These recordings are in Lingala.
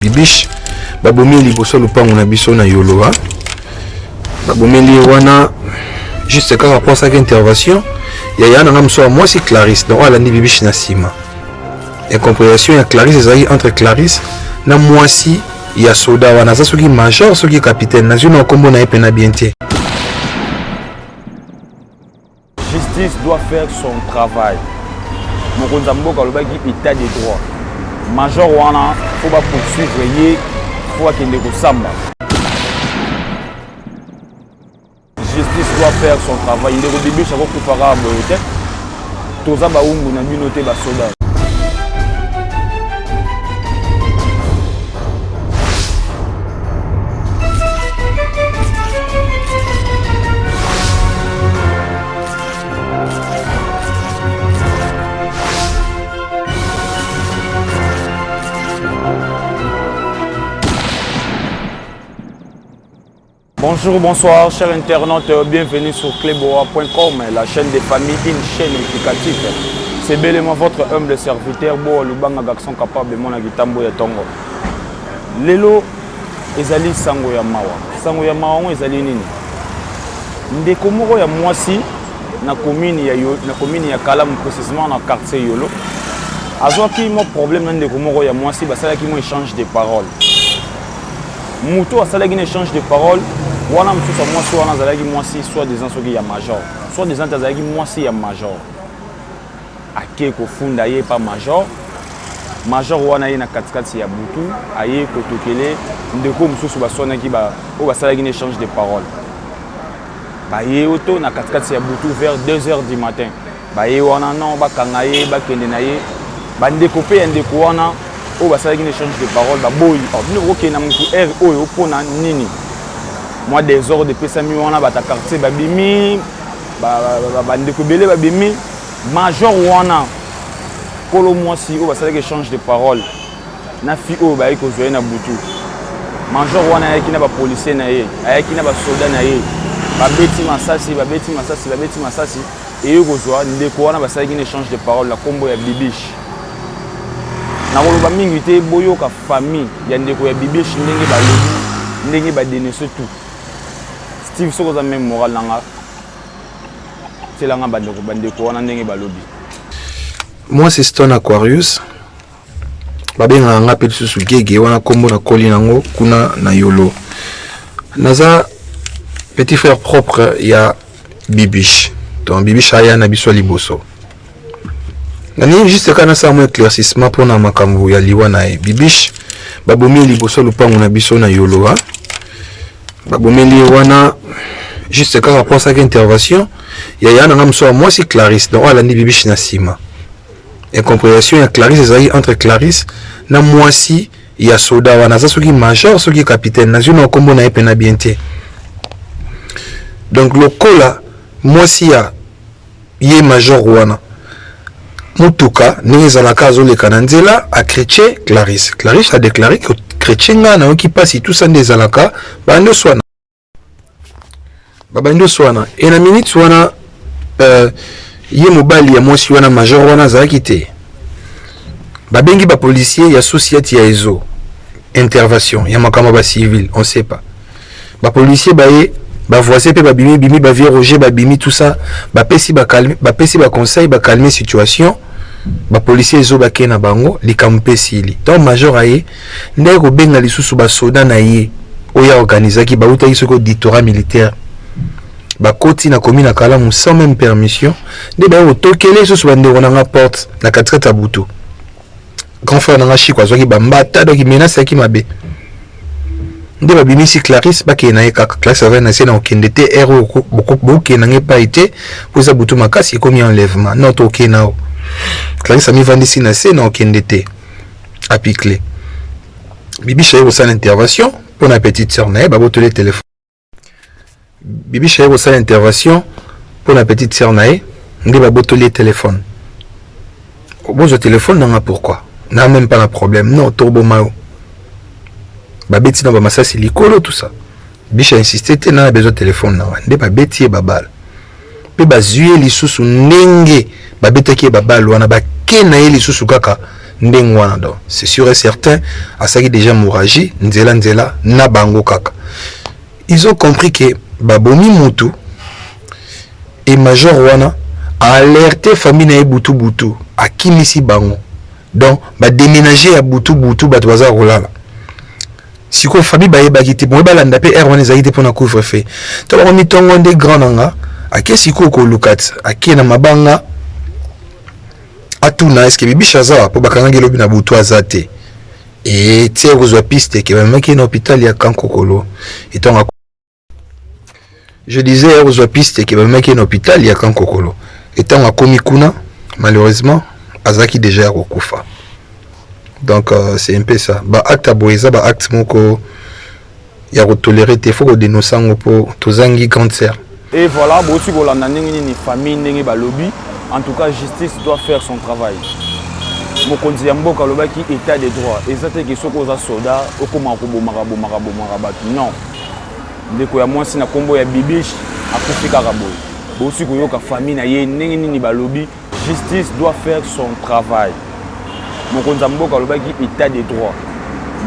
Bibiche babomeli liboso lupango na biso na yoloa babomeli wana juste kaka pour ça intervention ya yana ngam so moi c'est Clarisse donc ala ni Bibiche na sima et compréhension ya Clarisse ezali entre Clarisse na moi si ya soda wana za soki major soki capitaine na zone kombo na epena bien te. Justice doit faire son travail. Mokonza mboka lobaki état de droit. Major wana faut pas poursuivre yé faut qu'il ne ressemble. Justice doit faire son travail. Il est au début ça va pour faire boyote. Toza ba ungu na binote ba soda. Bonjour, bonsoir, chers internautes, bienvenue sur cleboa.com, la chaîne des familles, une chaîne éducative. C'est bellement votre humble serviteur, Bo Lubanga Gakson capable de mon agitambo ya tongo. Lelo, ezali sango ya mawa. Sango ya mawa, ezali nini? Ndeko moko ya mwasi, na commune ya Kalamu, précisément dans le quartier Yolo. Azwaki mo problème na ndeko moko ya mwasi, basalaki mo échange de paroles. Muto asalaki un échange de paroles. Wana msusa mwasi wana zalaki mwasi soit des ans soki ya major soit des ans zalaki mwasi ya major ake kofunda ye pa major wana ye na katikati ya butu aye kotokele ndeko msusu basonaki ba o basalaki un échange de paroles baye oto na katikati ya butu vers 2h du matin baye wana non bakanga ye bakende na ye bandeko pe ndeko wana o basalaki un échange de paroles baboyi ordine okena mutu r oyo pona nini. Moi des ordres de pesami wana bata quartier babimi bandeko belé babimi major wana kolo mwasi o basala que change de parole na fi o ba iko zoye na butu major wana yaki na ba policier na ye ayaki na ba soldat na ye babeti masasi et yo kozwa ndeko wana basala que change de parole la combo ya Bibiche na koloba mingi te boyoka famille ya ndeko ya Bibiche ndenge ba dénoncer tout. Steve soko za même moral nanga telanga bandeko wana ndenge balobi. Moi c'est Stone Aquarius babenga nga pe susu gege wana kombo na koli nango kuna na yolo naza petit frère propre ya Bibiche donc Bibiche aya na biso liboso nani juste kana sa mo éclaircissement pour na makambo ya liwa na Bibiche babomi liboso lupango na biso na yolo ha babomeli wana juste quand rapport à intervention ya yana ngam so moi c'est Clarisse donc ala ni Bibiche na sima et compréhension ya Clarisse ezali entre Clarisse na moi si ya soda wana za soki major soki capitaine na zone kombo na epena bien te donc le kola moi si ya ye major wana mutuka ndenge za la kazo le kananzela a chrétien Clarisse a déclaré que chrétien na qui passe tout ça des alaka bando swana babando swana et na minute wana ye mobali ya mwasi wana major wana zaki te babengi ba policier ya société ya ezo intervention ya makama ba civil on sait pas ba policier baye ba voisin pe ba bimi ba vieux Roger ba bimi tout ça ba pesi ba calmer ba pesi ba conseil ba calmer situation ba policier ezo ba kena bango likampe sili donc major aye ndeko ko benga lisusu ba soda na ye oya organiser ki ba utaki soko auditorat militaire ba koti na commune na Kalamu sans même permission de ba otokele lisusu ba ndeko na porte na katreta butu grand frère na chikwa zoki ba mbata donc menace ki mabe nde ba bimisi Clarisse ba kena ye kaka classe avec na sena okendete ero beaucoup kena ngepa été pour ça butu makasi komi enlèvement non to kena Clarisse a mis vendisi na sena okendete apiclé Bibiche a eu aussi l'intervention pour la petite sœur na ba botole téléphone Bibiche a eu aussi l'intervention pour la petite sœur na nde ba botole téléphone bon je téléphone n'a pourquoi n'a même pas de problème non turbo mao ba beti na ba masasi likolo tout ça Bibiche a insisté te na besoin téléphone na nde ba beti e babal pe ba zuye lisusu ndenge ba betaki e babal wana ba kena ye lisusu kaka ndengwana donc c'est sûr et certain asaki déjà mouragie nzela na bango kaka. Ils ont compris que babomi mutu et major wana a alerté famille na butu akimisi bango donc ba déménager à butu ba toza rolala siko famille ba yeba kiti bon ba landa pe wana zaite pona couvre-feu to ba mi tongo nde grand nanga ake siko ko lukat ake na mabanga atuna est-ce que bibi chaza po bakanga ngelobi na butu azate et tie kozwa piste ke ba maki na hôpital ya Kankokolo et tonga. Je disais aux pistes que le mec est en hôpital, il y a qu'un kokolo. Étant à Komikuna, malheureusement, Azaki déjà au Koufa. Donc c'est un peu ça. Bah acte à Boisa, bah acte moko, il y a retoléré tes faux dénonçants pour Tozangi cancer. Et voilà, beaucoup de ni famille, ni lobby. En tout cas, justice doit faire son travail. Mokonzi Yamboka lobaki état des droits. Et ça c'est que soko za soda, okoma kobo marabo non. Ndeko ya mwasi na kombo ya bibiche akufika kaboy bosi koyoka famille na ye ndenge nini balobi justice doit faire son travail. Mokonza mboka lobaki état des droits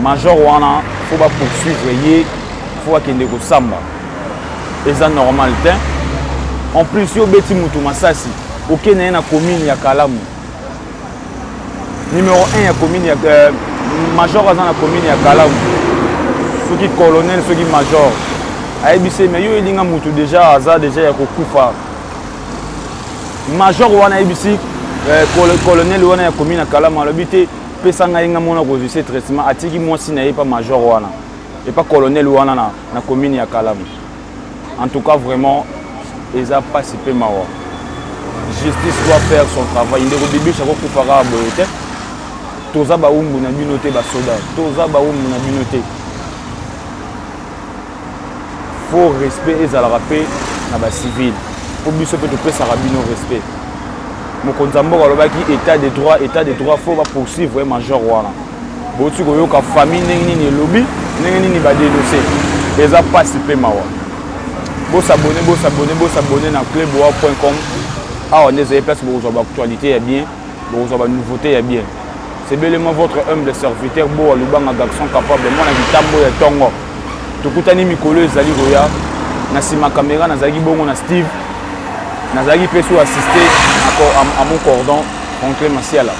major wana faut ba poursuivre ye faut akende ko samba eza normal te en plus yo beti mutu masasi okene na commune ya Kalamu numéro 1 ya commune ya major aza na commune ya Kalamu soki colonel soki major aibise mais yo elinga mutu déjà aza déjà ya kokufa major wana aibisi colonel wana ya commune ya Kalamu alobi te pesa ngai nga mona ko vise traitement atiki mwasi na ye pas major wana et pas colonel wana na commune ya Kalamu. En tout cas vraiment eza pas si peu mawa justice doit faire son travail ndeko bibi chako kufara boyete toza ba umbu na binote ba soda toza ba umbu na binote. Faut respect et à la rapé na ba civil pour biso peut te ça rabino respect mokonza mboka lobaki état des droits faut ba poursuivre major wana botu ko yoka famille ndenge ni lobby ndenge ni ba dénoncer eza pas si peu mawa bo s'abonner na cleboa.com ah on est place pour voir actualité ya bien pour voir nouveauté ya bien. C'est bellement votre humble serviteur bo lubanga garçon capable moi na kitambo ya tongo tokutani mikolo ezali goya na sima caméra nazaki bongo na Steve nazaki peso assister à mon cordon oncle Masiala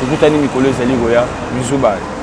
tokutani mikolo ezali goya bisous bye.